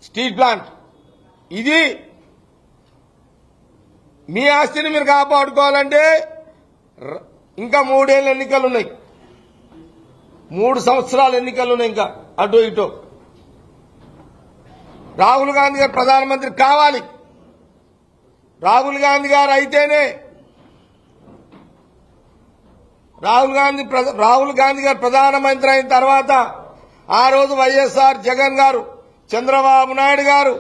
Steel plant ఇది మీ ఆస్తిని మీరు కాపాడుకోవాలంటే ఇంకా 3 ఏళ్ళ ఎన్నికలు ఉన్నాయి, 3 సంవత్సరాల ఎన్నికలు ఉన్నాయి, ఇంకా అటు ఇటు. రాహుల్ గాంధీ గారు ప్రధానమంత్రి కావాలి. రాహుల్ గాంధీ గారు అయితేనే రాహుల్ గాంధీ గారు ప్రధానమంత్రి అయిన తర్వాత ఆ రోజు వైఎస్ఆర్ జగన్ గారు, చంద్రబాబు నాయుడు గారు,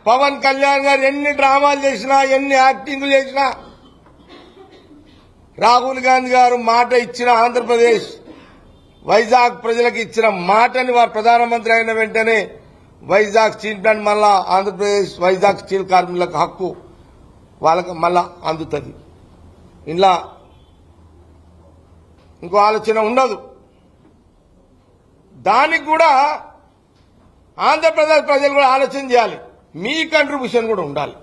పవన్ కళ్యాణ్ గారు ఎన్ని డ్రామాలు చేసినా, ఎన్ని యాక్టింగ్లు చేసినా రాహుల్ గాంధీ గారు మాట ఇచ్చిన ఆంధ్రప్రదేశ్ వైజాగ్ ప్రజలకు ఇచ్చిన మాటని వారు ప్రధానమంత్రి అయిన వెంటనే వైజాగ్ స్టీల్ ప్లాంట్ మళ్ళా ఆంధ్రప్రదేశ్ వైజాగ్ స్టీల్ కార్మికులకు హక్కు వాళ్ళకి మళ్ళా అందుతుంది. ఇలా ఇంకో ఆలోచన ఉండదు. దానికి కూడా ఆంధ్రప్రదేశ్ ప్రజలు కూడా ఆలోచన చేయాలి. మీ కంట్రిబ్యూషన్ కూడా ఉండాలి,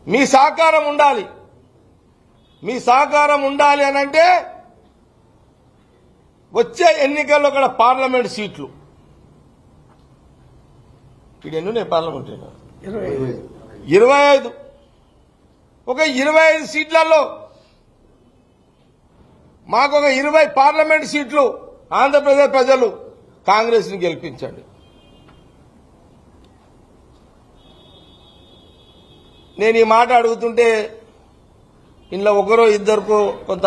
మీ సహకారం ఉండాలి. మీ సహకారం ఉండాలి అనంటే వచ్చే ఎన్నికల్లో కూడా పార్లమెంట్ సీట్లు ఇక్కడ ఎన్నున్నాయి? పార్లమెంట్ 25. ఒక 25 సీట్లలో మాకు ఒక 20 పార్లమెంట్ సీట్లు ఆంధ్రప్రదేశ్ ప్రజలు కాంగ్రెస్ ని గెలిపించండి. నేను ఈ మాట అడుగుతుంటే ఇంట్లో ఒకరో ఇద్దరికో కొంత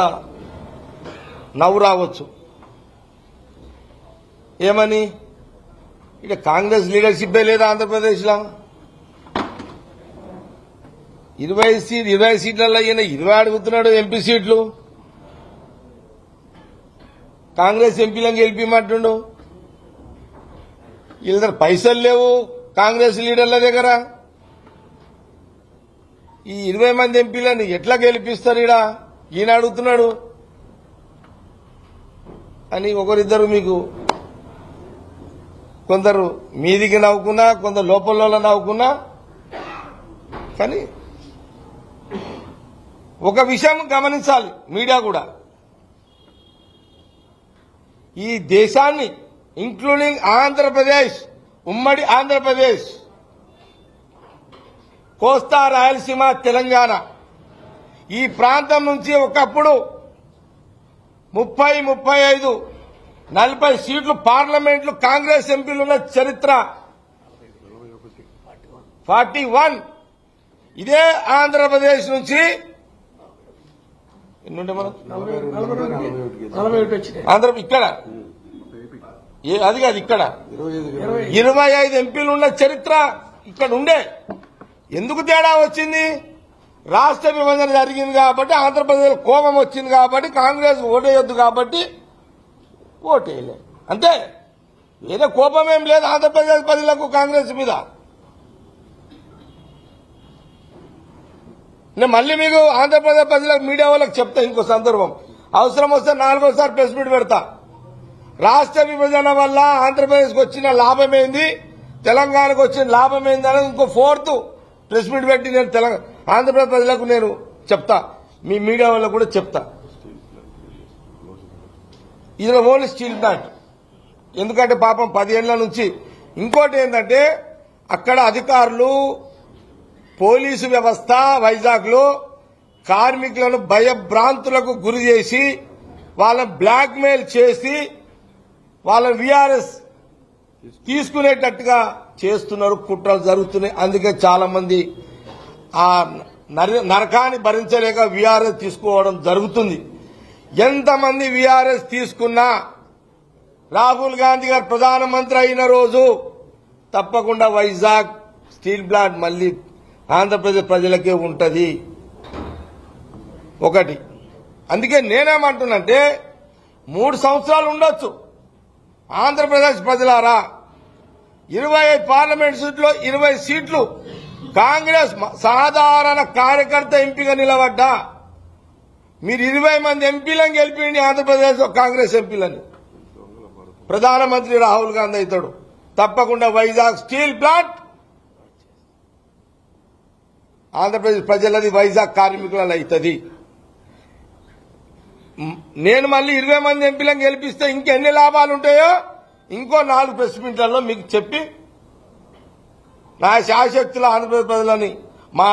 నవ్వు రావచ్చు. ఏమని? ఇక కాంగ్రెస్ లీడర్షిప్ లేదా ఆంధ్రప్రదేశ్లో? 20 సీట్లలో ఈయన 20 అడుగుతున్నాడు ఎంపీ సీట్లు. కాంగ్రెస్ ఎంపీలను గెలిపిమంటుండు. వీళ్ళ దగ్గర పైసలు లేవు కాంగ్రెస్ లీడర్ల దగ్గర. ఈ 20 మంది ఎంపీలను ఎట్లా గెలిపిస్తారు ఈయన అడుగుతున్నాడు అని ఒకరిద్దరు మీకు కొందరు మీదికి నవ్వుకున్నా, కొందరు లోపల నవ్వుకున్నా. కానీ ఒక విషయం గమనించాలి మీడియా కూడా, ఈ దేశాన్ని ఇంక్లూడింగ్ ఆంధ్రప్రదేశ్, ఉమ్మడి ఆంధ్రప్రదేశ్, కోస్తా, రాయలసీమ, తెలంగాణ ఈ ప్రాంతం నుంచి ఒకప్పుడు 30, 35, 40 సీట్లు పార్లమెంట్లు కాంగ్రెస్ ఎంపీలు ఉన్న చరిత్ర 41. ఇదే ఆంధ్రప్రదేశ్ నుంచి ఎన్నుంటే మనం ఇక్కడ అది కాదు, ఇక్కడ 25 ఎంపీలు ఉన్న చరిత్ర ఇక్కడ ఉండే. ఎందుకు తేడా వచ్చింది? రాష్ట్ర విభజన జరిగింది కాబట్టి, ఆంధ్రప్రదేశ్ కోపం వచ్చింది కాబట్టి, కాంగ్రెస్ ఓటేయొద్దు కాబట్టి ఓటేయలేదు అంతే. ఏదో కోపం ఏం లేదు ఆంధ్రప్రదేశ్ ప్రజలకు కాంగ్రెస్ మీద. నేను మళ్ళీ మీకు ఆంధ్రప్రదేశ్ ప్రజలకు, మీడియా వాళ్ళకి చెప్తా ఇంకో సందర్భం, అవసరం వస్తే 4వ ప్రెస్ మీట్ పెడతా. రాష్ట్ర విభజన వల్ల ఆంధ్రప్రదేశ్కి వచ్చిన లాభమేంది, తెలంగాణకు వచ్చిన లాభమేంది అనేది ఇంకో 4th ప్రెస్ మీట్ పెట్టి నేను ఆంధ్రప్రదేశ్ ప్రజలకు నేను చెప్తా, మీ మీడియా వాళ్ళకు కూడా చెప్తా. ఇది ఓన్లీ స్టీల్ ప్లాంట్. ఎందుకంటే పాపం 10 ఏళ్ల నుంచి. ఇంకోటి ఏంటంటే అక్కడ అధికారులు, పోలీసు వ్యవస్థ వైజాగ్ లో కార్మికులను భయభ్రాంతులకు గురి చేసి, వాళ్ళని బ్లాక్ మెయిల్ చేసి, వాళ్ళని వీఆర్ఎస్ తీసుకునేటట్టుగా చేస్తున్నారు, కుట్రలు జరుగుతున్నాయి. అందుకే చాలా మంది ఆ నరకాన్ని భరించలేక వీఆర్ఎస్ తీసుకోవడం జరుగుతుంది. ఎంతమంది వీఆర్ఎస్ తీసుకున్నా రాహుల్ గాంధీ గారు ప్రధానమంత్రి అయిన రోజు తప్పకుండా వైజాగ్ స్టీల్ ప్లాంట్ మళ్లీ ఆంధ్రప్రదేశ్ ప్రజలకే ఉంటది. ఒకటి. అందుకే నేనేమంటున్నంటే 3 సంవత్సరాలు ఉండొచ్చు. ఆంధ్రప్రదేశ్ ప్రజలారా, 25 పార్లమెంట్ సీట్లో 20 సీట్లు కాంగ్రెస్ సాధారణ కార్యకర్త ఎంపీగా నిలబడ్డా మీరు 20 మంది ఎంపీలను గెలిపిండి ఆంధ్రప్రదేశ్ కాంగ్రెస్ ఎంపీలని. ప్రధానమంత్రి రాహుల్ గాంధీ అవుతాడు. తప్పకుండా వైజాగ్ స్టీల్ ప్లాంట్ ఆంధ్రప్రదేశ్ ప్రజలది, వైజాగ్ కార్మికులలో అవుతుంది. నేను మళ్ళీ 20 మంది ఎంపీలను గెలిపిస్తే ఇంకెన్ని లాభాలు ఉంటాయో ఇంకో 4 ప్రెస్ మీట్లలో మీకు చెప్పి నా శాశక్తుల ఆంధ్రప్రదేశ్ ప్రజలని మా